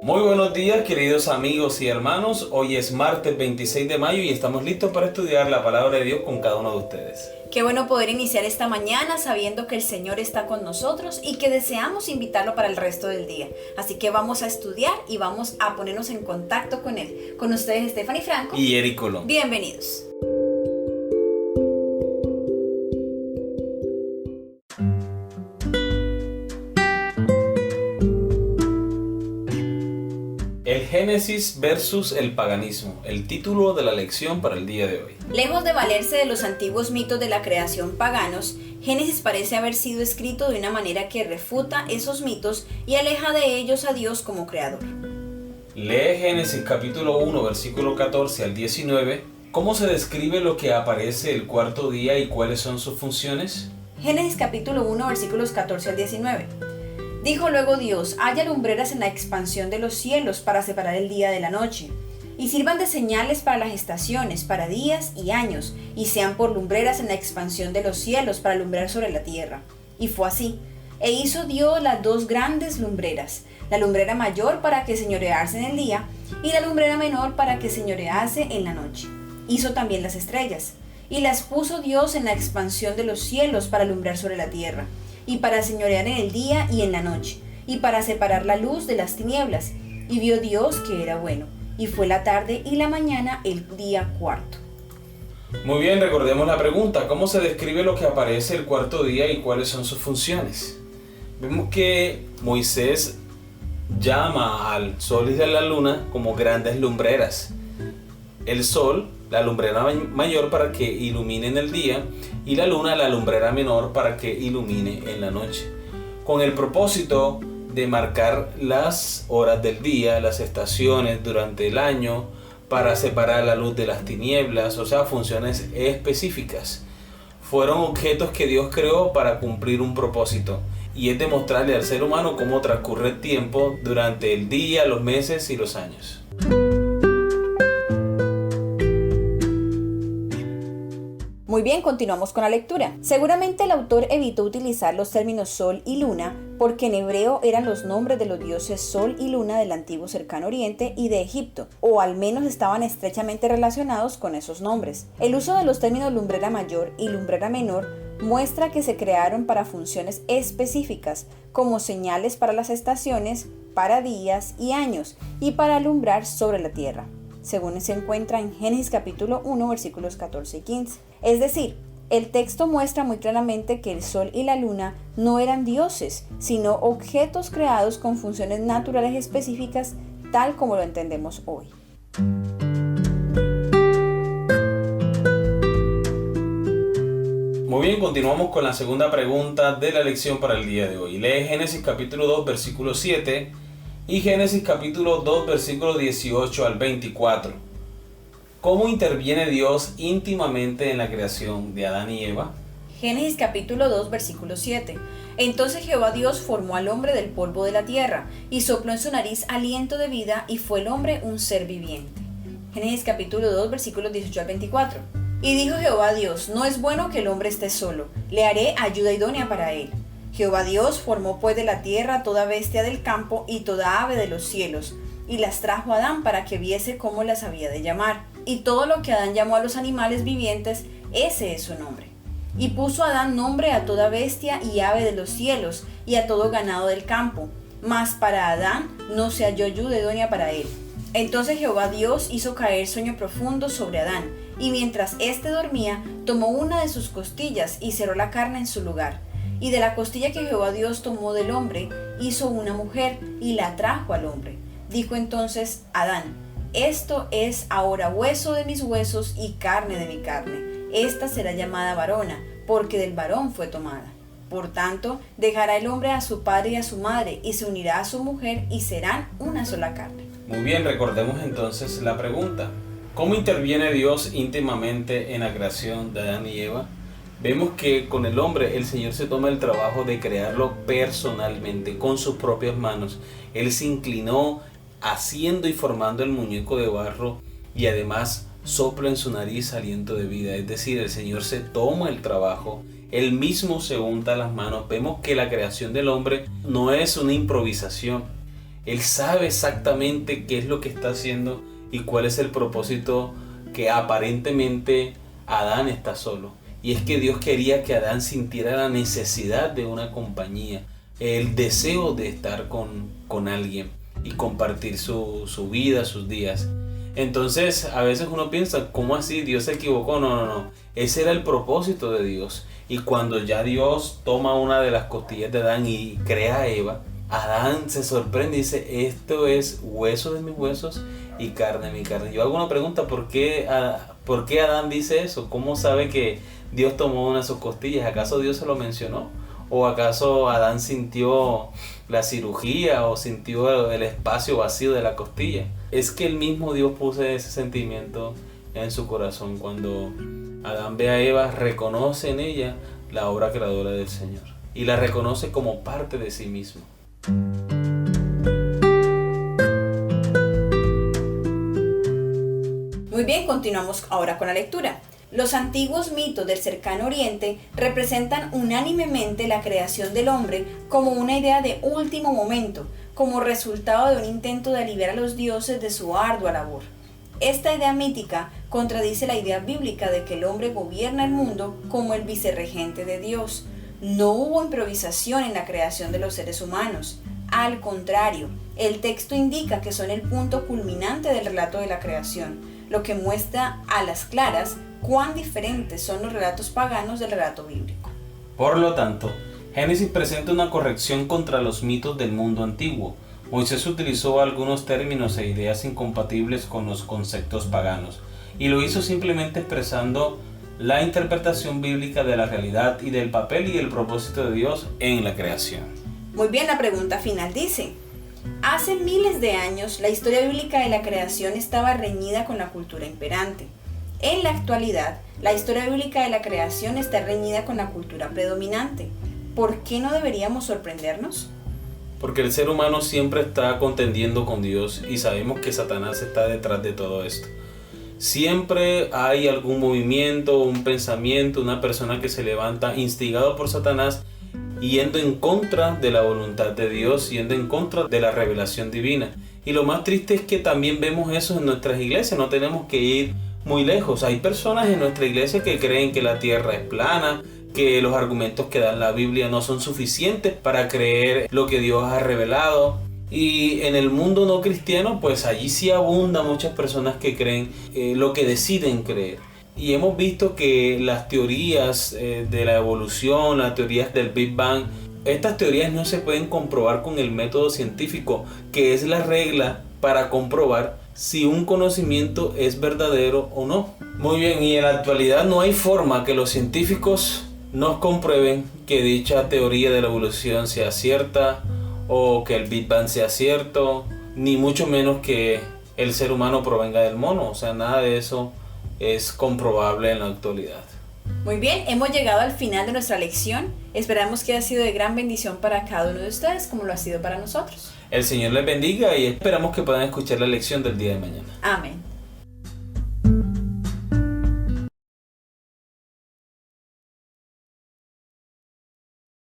Muy buenos días, queridos amigos y hermanos. Hoy es martes 26 de mayo y estamos listos para estudiar la palabra de Dios con cada uno de ustedes. Qué bueno poder iniciar esta mañana sabiendo que el Señor está con nosotros y que deseamos invitarlo para el resto del día. Así que vamos a estudiar y vamos a ponernos en contacto con Él. Con ustedes, Stephanie Franco y Eric Colón. Bienvenidos. El Génesis versus el paganismo, el título de la lección para el día de hoy. Lejos de valerse de los antiguos mitos de la creación paganos, Génesis parece haber sido escrito de una manera que refuta esos mitos y aleja de ellos a Dios como creador. Lee Génesis capítulo 1, versículo 14 al 19. ¿Cómo se describe lo que aparece el cuarto día y cuáles son sus funciones? Génesis capítulo 1, versículos 14 al 19. Dijo luego Dios: haya lumbreras en la expansión de los cielos para separar el día de la noche, y sirvan de señales para las estaciones, para días y años, y sean por lumbreras en la expansión de los cielos para alumbrar sobre la tierra. Y fue así. E hizo Dios las dos grandes lumbreras, la lumbrera mayor para que señorease en el día, y la lumbrera menor para que señorease en la noche. Hizo también las estrellas, y las puso Dios en la expansión de los cielos para alumbrar sobre la tierra, y para señorear en el día y en la noche, y para separar la luz de las tinieblas. Y vio Dios que era bueno, y fue la tarde y la mañana el día cuarto. Muy bien, recordemos la pregunta: ¿cómo se describe lo que aparece el cuarto día y cuáles son sus funciones? Vemos que Moisés llama al sol y a la luna como grandes lumbreras. El sol, la lumbrera mayor para que ilumine en el día, y la luna, la lumbrera menor para que ilumine en la noche, con el propósito de marcar las horas del día, las estaciones durante el año, para separar la luz de las tinieblas, o sea, funciones específicas. Fueron objetos que Dios creó para cumplir un propósito, y es demostrarle al ser humano cómo transcurre el tiempo durante el día, los meses y los años. Muy bien, continuamos con la lectura. Seguramente el autor evitó utilizar los términos sol y luna porque en hebreo eran los nombres de los dioses sol y luna del antiguo cercano oriente y de Egipto, o al menos estaban estrechamente relacionados con esos nombres. El uso de los términos lumbrera mayor y lumbrera menor muestra que se crearon para funciones específicas, como señales para las estaciones, para días y años, y para alumbrar sobre la tierra, según se encuentra en Génesis capítulo 1, versículos 14 y 15. Es decir, el texto muestra muy claramente que el sol y la luna no eran dioses, sino objetos creados con funciones naturales específicas, tal como lo entendemos hoy. Muy bien, continuamos con la segunda pregunta de la lección para el día de hoy. Lee Génesis capítulo 2, versículo 7 y Génesis capítulo 2, versículo 18 al 24. ¿Cómo interviene Dios íntimamente en la creación de Adán y Eva? Génesis capítulo 2, versículo 7. Entonces Jehová Dios formó al hombre del polvo de la tierra, y sopló en su nariz aliento de vida, y fue el hombre un ser viviente. Génesis capítulo 2, versículos 18 al 24. Y dijo Jehová Dios: no es bueno que el hombre esté solo, le haré ayuda idónea para él. Jehová Dios formó pues de la tierra toda bestia del campo y toda ave de los cielos, y las trajo a Adán para que viese cómo las había de llamar. Y todo lo que Adán llamó a los animales vivientes, ese es su nombre. Y puso Adán nombre a toda bestia y ave de los cielos, y a todo ganado del campo. Mas para Adán no se halló ayuda idónea para él. Entonces Jehová Dios hizo caer sueño profundo sobre Adán, y mientras éste dormía, tomó una de sus costillas y cerró la carne en su lugar. Y de la costilla que Jehová Dios tomó del hombre, hizo una mujer, y la trajo al hombre. Dijo entonces Adán: esto es ahora hueso de mis huesos y carne de mi carne. Esta será llamada varona, porque del varón fue tomada. Por tanto, dejará el hombre a su padre y a su madre, y se unirá a su mujer, y serán una sola carne. Muy bien, recordemos entonces la pregunta: ¿cómo interviene Dios íntimamente en la creación de Adán y Eva? Vemos que con el hombre el Señor se toma el trabajo de crearlo personalmente, con sus propias manos. Él se inclinó haciendo y formando el muñeco de barro, y además sopla en su nariz aliento de vida. Es decir, el Señor se toma el trabajo, Él mismo se unta las manos. Vemos que la creación del hombre no es una improvisación. Él sabe exactamente qué es lo que está haciendo y cuál es el propósito que aparentemente Adán está solo. Y es que Dios quería que Adán sintiera la necesidad de una compañía, el deseo de estar con alguien y compartir su vida, sus días. Entonces a veces uno piensa, ¿cómo así? ¿Dios se equivocó? No. Ese era el propósito de Dios. Y cuando ya Dios toma una de las costillas de Adán y crea a Eva, Adán se sorprende y dice, esto es hueso de mis huesos y carne de mi carne. Yo hago una pregunta, ¿por qué Adán dice eso? ¿Cómo sabe que Dios tomó una de sus costillas? ¿Acaso Dios se lo mencionó? ¿O acaso Adán sintió la cirugía o sintió el espacio vacío de la costilla? Es que el mismo Dios puso ese sentimiento en su corazón. Cuando Adán ve a Eva, reconoce en ella la obra creadora del Señor y la reconoce como parte de sí mismo. Muy bien, continuamos ahora con la lectura. Los antiguos mitos del cercano oriente representan unánimemente la creación del hombre como una idea de último momento, como resultado de un intento de aliviar a los dioses de su ardua labor. Esta idea mítica contradice la idea bíblica de que el hombre gobierna el mundo como el vicerregente de Dios. No hubo improvisación en la creación de los seres humanos. Al contrario, el texto indica que son el punto culminante del relato de la creación, lo que muestra a las claras cuán diferentes son los relatos paganos del relato bíblico. Por lo tanto, Génesis presenta una corrección contra los mitos del mundo antiguo. Moisés utilizó algunos términos e ideas incompatibles con los conceptos paganos, y lo hizo simplemente expresando la interpretación bíblica de la realidad y del papel y el propósito de Dios en la creación. Muy bien, la pregunta final dice: hace miles de años la historia bíblica de la creación estaba reñida con la cultura imperante. En la actualidad, la historia bíblica de la creación está reñida con la cultura predominante. ¿Por qué no deberíamos sorprendernos? Porque el ser humano siempre está contendiendo con Dios y sabemos que Satanás está detrás de todo esto. Siempre hay algún movimiento, un pensamiento, una persona que se levanta instigado por Satanás, yendo en contra de la voluntad de Dios, yendo en contra de la revelación divina. Y lo más triste es que también vemos eso en nuestras iglesias, no tenemos que ir muy lejos. Hay personas en nuestra iglesia que creen que la tierra es plana, que los argumentos que da la Biblia no son suficientes para creer lo que Dios ha revelado. Y en el mundo no cristiano, pues allí sí abundan muchas personas que creen lo que deciden creer. Y hemos visto que las teorías de la evolución, las teorías del Big Bang, estas teorías no se pueden comprobar con el método científico, que es la regla para comprobar si un conocimiento es verdadero o no. Muy bien, y en la actualidad no hay forma que los científicos nos comprueben que dicha teoría de la evolución sea cierta o que el Big Bang sea cierto, ni mucho menos que el ser humano provenga del mono. O sea, nada de eso es comprobable en la actualidad. Muy bien, hemos llegado al final de nuestra lección. Esperamos que haya sido de gran bendición para cada uno de ustedes, como lo ha sido para nosotros. El Señor les bendiga y esperamos que puedan escuchar la lección del día de mañana. Amén.